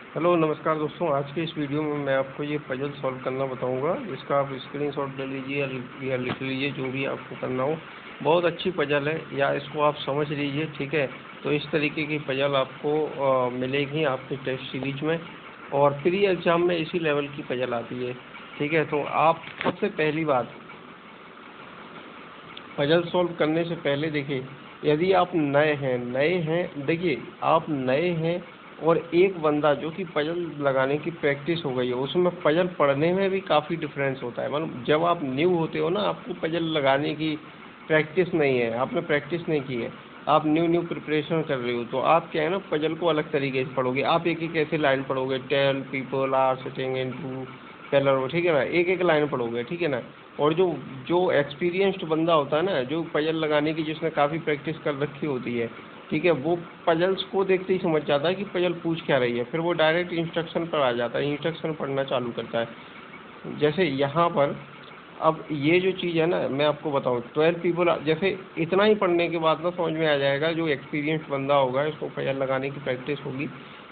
Hello नमस्कार दोस्तों। आज के इस वीडियो में मैं आपको ये पजल सॉल्व करना बताऊंगा, जिसका आप स्क्रीनशॉट ले लीजिए या लिख लीजिए, जो भी आपको करना हो। बहुत अच्छी पजल है, या इसको आप समझ लीजिए, ठीक है। तो इस तरीके की पजल आपको मिलेगी आपके टेस्ट सीरीज में, और प्री एग्ज़ाम में इसी लेवल की पजल आती है, ठीक है। तो आप सबसे पहली बात, पजल सॉल्व करने से पहले देखिए, यदि आप नए हैं देखिए, आप नए हैं और एक बंदा जो कि पजल लगाने की प्रैक्टिस हो गई है, उसमें पजल पढ़ने में भी काफ़ी डिफरेंस होता है। मतलब जब आप न्यू होते हो ना, आपको पजल लगाने की प्रैक्टिस नहीं है, आपने प्रैक्टिस नहीं की है, आप न्यू प्रिपरेशन कर रहे हो, तो आप क्या है ना, पजल को अलग तरीके से पढ़ोगे। आप एक एक ऐसे लाइन पढ़ोगे, 10 people are sitting in two parallel, ठीक है ना, एक एक लाइन पढ़ोगे, ठीक है ना। और जो जो एक्सपीरियंस्ड बंदा होता है ना, जो पजल लगाने की जिसने काफ़ी प्रैक्टिस कर रखी होती है, ठीक है, वो पजल्स को देखते ही समझ जाता है कि पजल पूछ क्या रही है, फिर वो डायरेक्ट इंस्ट्रक्शन पर आ जाता है, इंस्ट्रक्शन पढ़ना चालू करता है। जैसे यहाँ पर अब ये जो चीज़ है ना, मैं आपको बताऊँ, 12 पीपल, जैसे इतना ही पढ़ने के बाद ना समझ में आ जाएगा, जो एक्सपीरियंस्ड बंदा होगा, इसको पजल लगाने की प्रैक्टिस होगी,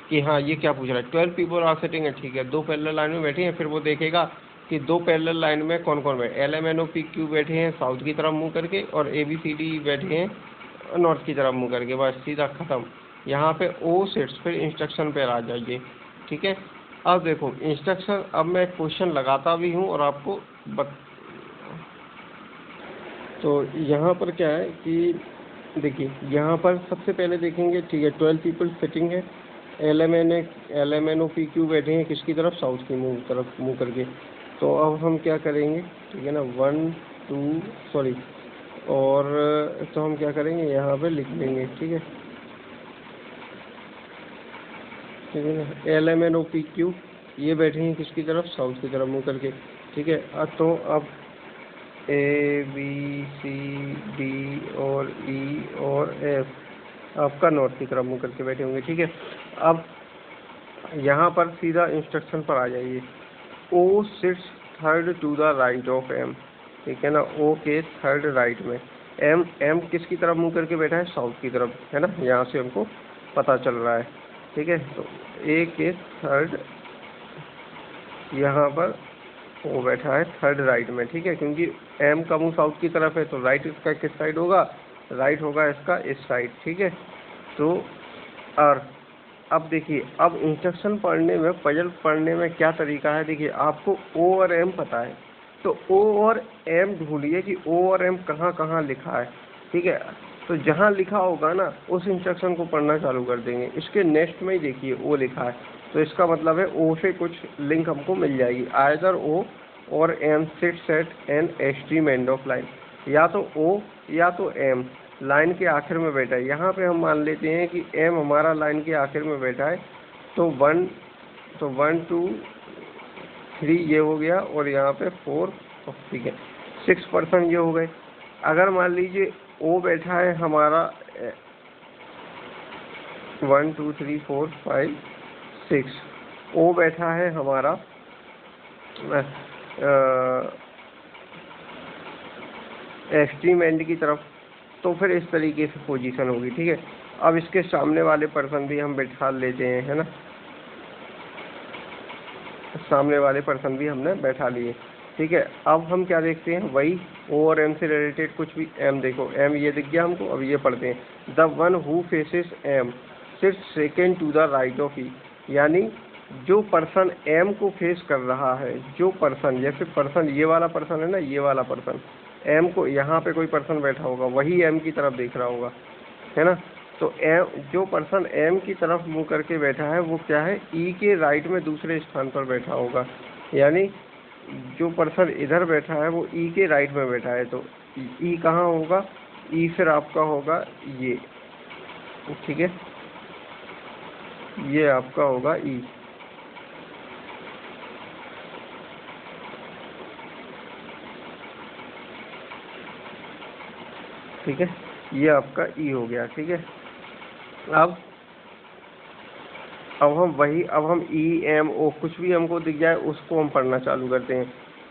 कि हाँ ये क्या पूछ रहा है। 12 पीपल आर सिटिंग है, ठीक है, दो पैरेलल लाइन में बैठे हैं, फिर वो देखेगा कि दो पैरेलल लाइन में कौन कौन बैठे, LMNOPQ बैठे हैं साउथ की तरफ मुंह करके, और ABCD बैठे हैं नॉर्थ की तरफ मुंह करके, बस सीधा ख़त्म। यहाँ पे ओ सिट्स, फिर इंस्ट्रक्शन पर आ जाइए, ठीक है। अब देखो इंस्ट्रक्शन, अब मैं क्वेश्चन लगाता भी हूँ और आपको तो यहाँ पर क्या है कि देखिए, यहाँ पर सबसे पहले देखेंगे, ठीक है, 12 पीपल सिटिंग है, LMNOPQ बैठे हैं किसकी तरफ, साउथ की मुंह तरफ मुंह करके। तो अब हम क्या करेंगे, ठीक है ना, 1 2 सॉरी, और तो हम क्या करेंगे, यहाँ पे लिख लेंगे, ठीक है ना, LMNOPQ ये बैठे हैं किसकी तरफ, साउथ की तरफ मुंह करके, ठीक है। तो अब ABCD और E और F आपका नॉर्थ की तरफ मुँह करके बैठे होंगे, ठीक है। अब यहाँ पर सीधा इंस्ट्रक्शन पर आ जाइए। O sits third to the right of M, ठीक है ना, O के थर्ड राइट में। M किसकी तरफ मुँह करके बैठा है, साउथ की तरफ, है ना, यहाँ से हमको पता चल रहा है, ठीक है। तो A के थर्ड यहाँ पर वो बैठा है थर्ड राइट में, ठीक है, क्योंकि M का मुंह साउथ की तरफ है, तो राइट इसका किस साइड होगा, राइट होगा इसका इस साइड, ठीक है। तो और अब देखिए, अब इंस्ट्रक्शन पढ़ने में, पजल पढ़ने में क्या तरीका है, देखिए आपको O और M पता है, तो O और M ढूंढिए कि O और M कहाँ कहाँ लिखा है, ठीक है। तो जहाँ लिखा होगा ना, उस इंस्ट्रक्शन को पढ़ना चालू कर देंगे। इसके नेक्स्ट में ही देखिए O लिखा है, तो इसका मतलब है O से कुछ लिंक हमको मिल जाएगी, आइदर O और M seats eight an extreme end of line, या तो O या तो M लाइन के आखिर में बैठा है। यहाँ पे हम मान लेते हैं कि M हमारा लाइन के आखिर में बैठा है, तो 1 2 3 ये हो गया, और यहाँ पे 4, ठीक है, 6% ये हो गए। अगर मान लीजिए O बैठा है हमारा 1 2 3 4 5 6, O बैठा है हमारा एक्सट्रीम एंड की तरफ, तो फिर इस तरीके से पोजीशन होगी, ठीक है। अब इसके सामने वाले पर्सन भी हम बैठा लेते हैं, है ना, सामने वाले पर्सन भी हमने बैठा लिए, ठीक है। अब हम क्या देखते हैं, वही O और M से रिलेटेड कुछ भी। M देखो, M ये दिख गया हमको, अब ये पढ़ते हैं, the one who faces M sits second to the right of E, यानी जो पर्सन M को फेस कर रहा है, जो पर्सन, जैसे पर्सन ये वाला पर्सन है ना, ये वाला पर्सन M को, यहाँ पे कोई पर्सन बैठा होगा, वही M की तरफ देख रहा होगा, है ना। तो जो पर्सन M की तरफ मुंह करके बैठा है, वो क्या है, E के राइट में दूसरे स्थान पर बैठा होगा, यानी जो पर्सन इधर बैठा है वो E के राइट में बैठा है, तो E कहाँ होगा, E फिर आपका होगा ये, ठीक है, ये आपका होगा E, ठीक है, ये आपका E हो गया, ठीक है। अब अब हम E M O कुछ भी हमको दिख जाए उसको हम पढ़ना चालू करते हैं,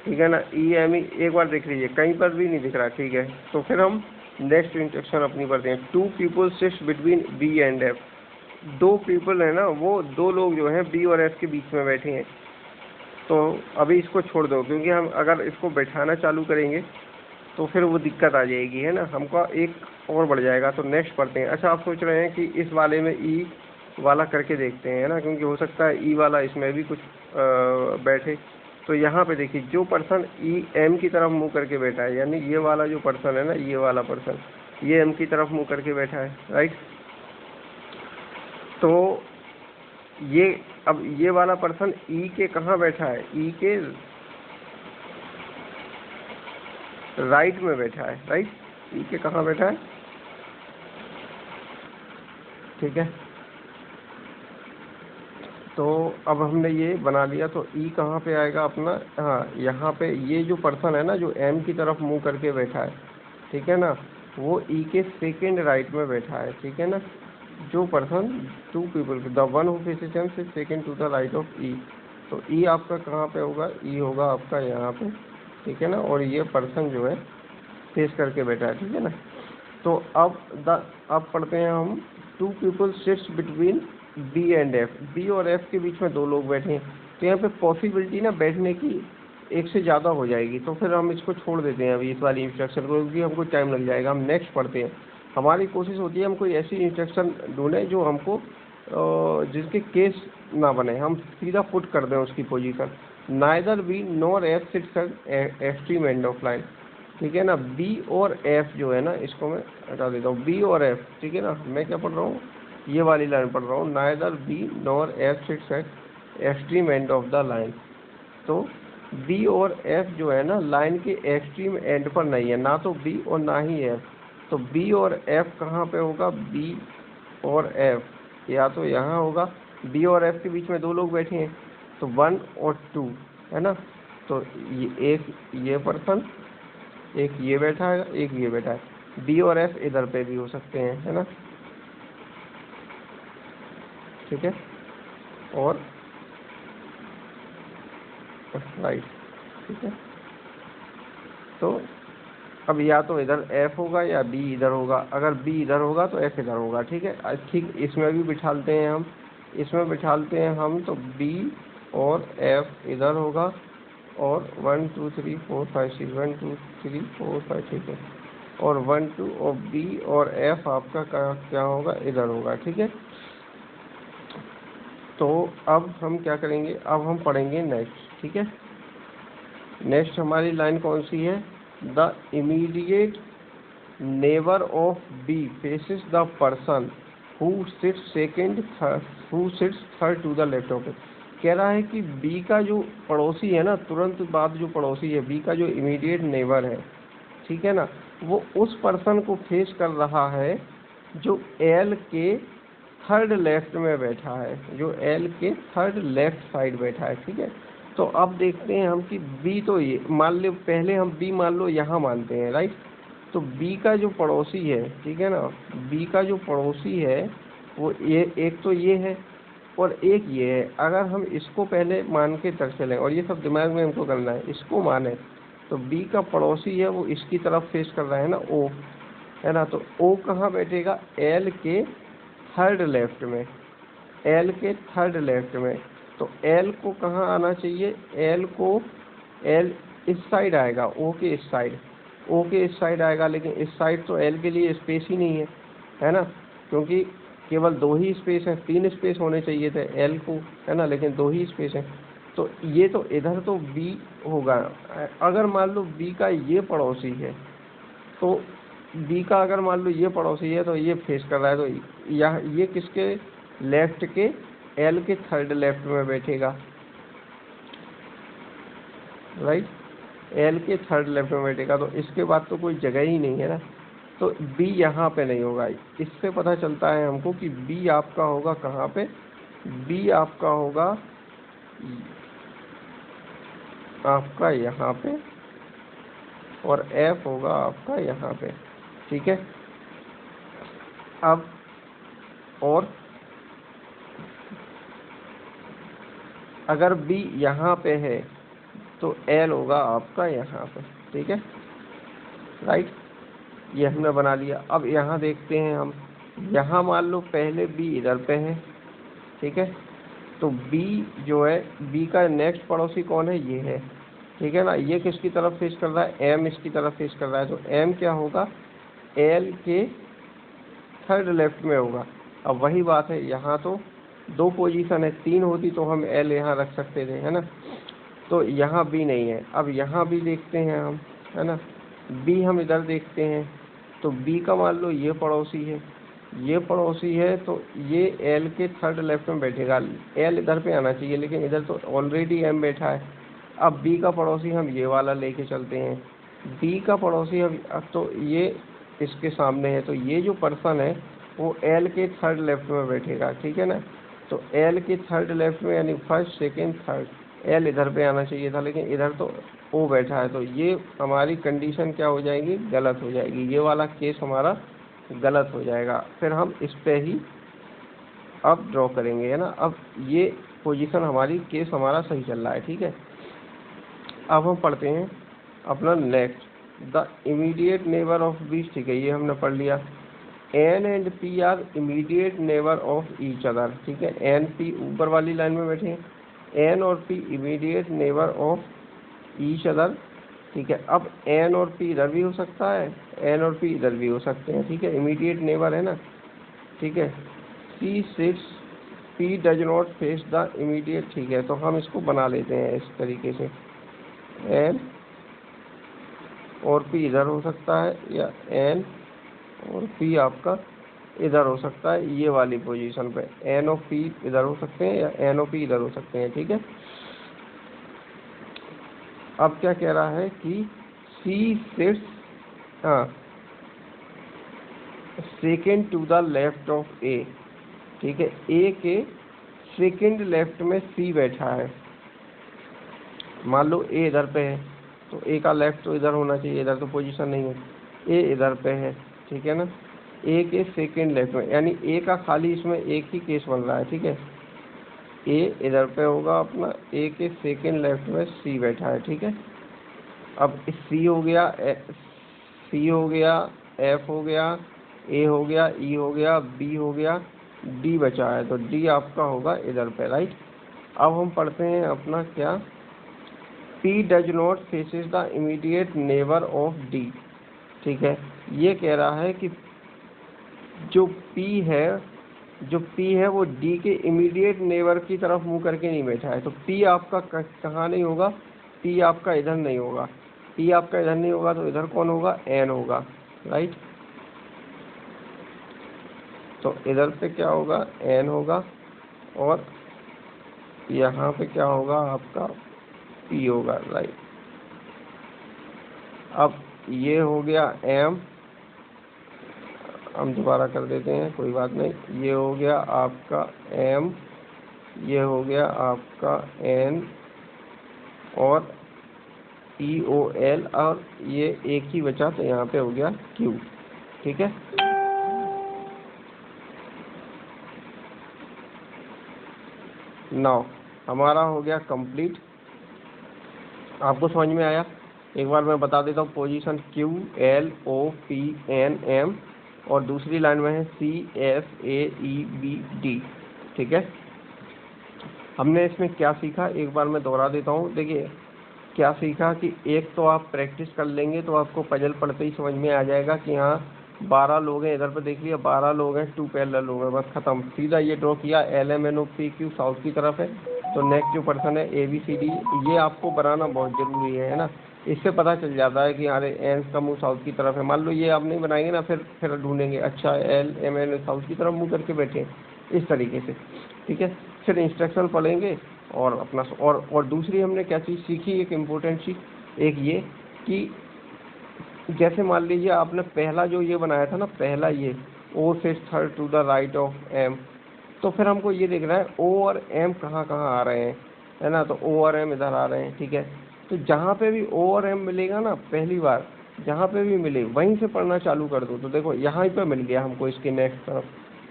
ठीक है ना। E M E एक बार देख लीजिए, कहीं पर भी नहीं दिख रहा, ठीक है, तो फिर हम नेक्स्ट इंस्ट्रक्शन अपनी पढ़ते हैं। 2 people sits between B and F, दो पीपल है ना, वो दो लोग जो हैं बी और एफ के बीच में बैठे हैं। तो अभी इसको छोड़ दो, क्योंकि हम अगर इसको बैठाना चालू करेंगे तो फिर वो दिक्कत आ जाएगी, है ना, हमको एक और बढ़ जाएगा। तो नेक्स्ट पढ़ते हैं। अच्छा, आप सोच रहे हैं कि इस वाले में ई वाला करके देखते हैं, है ना, क्योंकि हो सकता है ई वाला इसमें भी कुछ बैठे। तो यहाँ पे देखिए, जो पर्सन ई एम की तरफ मुंह करके बैठा है, यानी ये वाला जो पर्सन है ना, ये वाला पर्सन ये एम की तरफ मुंह करके बैठा है, राइट। तो ये अब ये वाला पर्सन ई के कहाँ बैठा है, ई के राइट में बैठा है, राइट। ई के कहाँ बैठा है, ठीक है। तो अब हमने ये बना लिया, तो ई कहाँ पे आएगा अपना, हाँ यहाँ पे। ये जो पर्सन है ना, जो एम की तरफ मुंह करके बैठा है, ठीक है ना, वो ई के सेकेंड राइट में बैठा है, ठीक है ना। जो person two people, the one who faces M sit second to the right of E. तो ई आपका कहाँ पे होगा, ई होगा आपका यहाँ पे, ठीक है ना। और ये पर्सन जो है फेस करके बैठा है, ठीक है ना। तो अब पढ़ते हैं हम, two people sits between B and F. B और एफ के बीच में दो लोग बैठे हैं। तो यहाँ पे पॉसिबिलिटी ना बैठने की एक से ज़्यादा हो जाएगी, तो फिर हम इसको छोड़ देते हैं अभी इस वाली इंस्ट्रक्शन को, क्योंकि हमको टाइम लग जाएगा। हम नेक्स्ट पढ़ते हैं। हमारी कोशिश होती है हम कोई ऐसी इंस्ट्रक्शन ढूंढें जो हमको जिसके केस ना बने, हम सीधा पुट कर दें उसकी position. Neither be nor F seats eight extreme end of line, ठीक है ना। बी और एफ जो है ना, इसको मैं हटा देता हूँ, बी और एफ, ठीक है ना। मैं क्या पढ़ रहा हूँ, ये वाली लाइन पढ़ रहा हूँ, neither be nor F seats eight extreme end of the line. तो बी और एफ जो है ना, लाइन के एक्सट्रीम एंड पर नहीं है, ना तो बी और ना ही एफ। तो बी और एफ कहाँ पे होगा, बी और एफ या तो यहाँ होगा। बी और एफ के बीच में दो लोग बैठे हैं, तो 1 और 2, है ना। तो ये एक ये पर्सन, एक ये बैठा है, एक ये बैठा है। बी और एफ इधर पे भी हो सकते हैं, है ना, ठीक है। और राइट, ठीक है। तो अब या तो इधर एफ होगा या बी इधर होगा। अगर बी इधर होगा तो एफ इधर होगा, ठीक है। ठीक इसमें भी बिठालते हैं हम, इसमें बिठालते हैं हम। तो बी और एफ इधर होगा, और 1 2 3 4 5 6, 1 2 3 4 5, ठीक है। और 1 2 और बी और एफ आपका क्या होगा, इधर होगा, ठीक है। तो अब हम क्या करेंगे, अब हम पढ़ेंगे नेक्स्ट, ठीक है। नेक्स्ट हमारी लाइन कौन सी है, the immediate neighbour of B faces the person who sits second who sits third to the left of it. कह रहा है कि बी का जो पड़ोसी है ना, तुरंत बाद जो पड़ोसी है, बी का जो इमीडिएट नेबर है, ठीक है ना, वो उस पर्सन को फेस कर रहा है जो एल के थर्ड लेफ्ट में बैठा है, जो एल के थर्ड लेफ्ट साइड बैठा है, ठीक है। तो अब देखते हैं हम कि बी, तो ये मान लो, पहले हम बी मान लो यहाँ मानते हैं, राइट। तो बी का जो पड़ोसी है, ठीक है ना, बी का जो पड़ोसी है वो ये एक तो ये है और एक ये है। अगर हम इसको पहले मान के तर चलें, और ये सब दिमाग में हमको करना है, इसको माने तो बी का पड़ोसी है वो इसकी तरफ फेस कर रहा है ना, ओ, है ना। तो ओ कहाँ बैठेगा, एल के थर्ड लेफ्ट में, एल के थर्ड लेफ्ट में। तो एल को कहाँ आना चाहिए, एल को, एल इस साइड आएगा, ओ के इस साइड, ओ के इस साइड आएगा। लेकिन इस साइड तो एल के लिए स्पेस ही नहीं है ना, क्योंकि केवल दो ही स्पेस है, 3 स्पेस होने चाहिए थे एल को, है ना, लेकिन 2 ही स्पेस है। तो ये तो इधर तो बी होगा। अगर मान लो बी का ये पड़ोसी है, तो बी का अगर मान लो ये पड़ोसी है, तो ये फेस कर रहा है, तो यह ये किसके लेफ्ट के, एल के थर्ड लेफ्ट में बैठेगा, राइट, एल के थर्ड लेफ्ट में बैठेगा। तो इसके बाद तो कोई जगह ही नहीं है ना, तो बी यहाँ पे नहीं होगा। इससे पता चलता है हमको कि बी आपका होगा कहाँ पे, बी आपका होगा आपका यहाँ पे, और एफ होगा आपका यहाँ पे, ठीक है। अब और अगर बी यहाँ पे है तो एल होगा आपका यहाँ पे, ठीक है, राइट। ये हमने बना लिया। अब यहाँ देखते हैं हम, यहाँ मान लो पहले बी इधर पे है, ठीक है, तो बी जो है, बी का नेक्स्ट पड़ोसी कौन है, ये है, ठीक है ना। ये किसकी तरफ फेस कर रहा है, एम इसकी तरफ फेस कर रहा है, तो एम क्या होगा, एल के थर्ड लेफ्ट में होगा। अब वही बात है, यहाँ तो दो पोजीशन है, तीन होती तो हम एल यहाँ रख सकते थे, है ना। तो यहाँ बी नहीं है। अब यहाँ भी देखते हैं हम, है ना, बी हम इधर देखते हैं, तो बी का मान लो ये पड़ोसी है, ये पड़ोसी है, तो ये एल के थर्ड लेफ्ट में बैठेगा। एल इधर पे आना चाहिए, लेकिन इधर तो ऑलरेडी एम बैठा है। अब बी का पड़ोसी हम ये वाला लेके चलते हैं, बी का पड़ोसी अब तो ये इसके सामने है, तो ये जो पर्सन है वो एल के थर्ड लेफ्ट में बैठेगा, ठीक है ना। तो एल के थर्ड लेफ्ट में यानी फर्स्ट सेकेंड थर्ड, एल इधर पे आना चाहिए था, लेकिन इधर तो ओ बैठा है, तो ये हमारी कंडीशन क्या हो जाएगी, गलत हो जाएगी। ये वाला केस हमारा गलत हो जाएगा। फिर हम इस पे ही अब ड्रॉ करेंगे, है ना। अब ये पोजीशन हमारी, केस हमारा सही चल रहा है, ठीक है। अब हम पढ़ते हैं अपना next, the immediate neighbour of B, ठीक है, ये हमने पढ़ लिया। N and P are immediate neighbour of each other, ठीक है, एन पी ऊपर वाली लाइन में बैठे हैं, एन और P immediate neighbour of each other, ठीक है। अब एन और पी इधर भी हो सकता है, एन और पी इधर भी हो सकते हैं, ठीक है, इमीडिएट नेबर है ना, ठीक है। C six P does not face the immediate, ठीक है, तो हम इसको बना लेते हैं इस तरीके से, एन और पी इधर हो सकता है, या एन और पी आपका इधर हो सकता है, ये वाली पोजीशन पे एन और पी इधर हो सकते हैं या एन और पी इधर हो सकते हैं, ठीक है। अब क्या कह रहा है कि सी सिक्स, हाँ, second to the left of A, ठीक है, ए के सेकेंड लेफ्ट में सी बैठा है। मान लो ए इधर पे है, तो ए का लेफ्ट तो इधर होना चाहिए, इधर तो पोजीशन नहीं है, ए इधर पे है, ठीक है ना, ए के सेकेंड लेफ्ट में, यानी ए का खाली इसमें एक ही केस बन रहा है, ठीक है, ए इधर पे होगा अपना, ए के सेकेंड लेफ्ट में सी बैठा है, ठीक है। अब सी हो गया, सी हो गया, एफ हो गया, ए हो गया, ई हो गया, बी हो गया, डी बचा है, तो डी आपका होगा इधर पे, राइट। अब हम पढ़ते हैं अपना क्या, P does not faces the immediate neighbour of D, ठीक है। ये कह रहा है कि जो पी है, जो पी है वो डी के इमीडिएट नेबर की तरफ मुंह करके नहीं बैठा है, तो पी आपका कहाँ नहीं होगा, पी आपका इधर नहीं होगा, पी आपका इधर नहीं होगा, तो इधर कौन होगा, एन होगा, राइट। तो इधर पे क्या होगा, एन होगा, और यहाँ पे क्या होगा आपका, पी होगा, राइट। अब ये हो गया एम, हम दोबारा कर देते हैं, कोई बात नहीं, ये हो गया आपका एम, ये हो गया आपका एन और ई ओ एल, और ये एक ही बचा, तो यहाँ पे हो गया क्यू, ठीक है। नाउ हमारा हो गया कंप्लीट। आपको समझ में आया, एक बार मैं बता देता हूँ, position Q L O P N M, और दूसरी लाइन में है C S A E B D, ठीक है। हमने इसमें क्या सीखा, एक बार मैं दोहरा देता हूँ। देखिए क्या सीखा कि एक तो आप प्रैक्टिस कर लेंगे तो आपको पजल पढ़ते ही समझ में आ जाएगा कि हाँ 12 लोग हैं, इधर पर देख लिया 12 लोग हैं, 2 पैरेलल लोग हैं, बस खत्म, सीधा ये ड्रॉ किया, L M N O P Q south की तरफ है, तो नेक्स्ट जो पर्सन है ए बी सी डी, ये आपको बनाना बहुत ज़रूरी है ना। इससे पता चल जाता है कि अरे एन का मुंह साउथ की तरफ है। मान लो ये आप नहीं बनाएंगे ना, फिर ढूंढेंगे, अच्छा एल एम एन साउथ की तरफ मुंह करके बैठे, इस तरीके से, ठीक है। फिर इंस्ट्रक्शन पढ़ेंगे और अपना, और दूसरी हमने क्या चीज़ सीखी, एक इम्पोर्टेंट चीज़, एक ये कि जैसे मान लीजिए आपने पहला जो ये बनाया था ना, पहला ये ओ से third to the right of M, तो फिर हमको ये देख रहा है ओ और एम कहाँ कहाँ आ रहे हैं, है ना, तो ओ और एम इधर आ रहे हैं, ठीक है। तो जहाँ पे भी ओ और एम मिलेगा ना, पहली बार जहाँ पे भी मिले वहीं से पढ़ना चालू कर दो। तो देखो यहाँ पे मिल गया हमको इसके नेक्स्ट तरफ,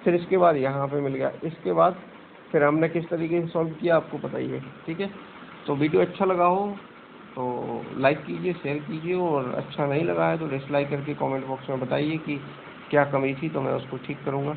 फिर इसके बाद यहाँ पे मिल गया, इसके बाद फिर हमने किस तरीके से सॉल्व किया आपको पता ही है, ठीक है। तो वीडियो अच्छा लगा हो तो लाइक कीजिए, शेयर कीजिए, और अच्छा नहीं लगा है तो डिसलाइक करके कमेंट बॉक्स में बताइए कि क्या कमी थी तो मैं उसको ठीक करूँगा।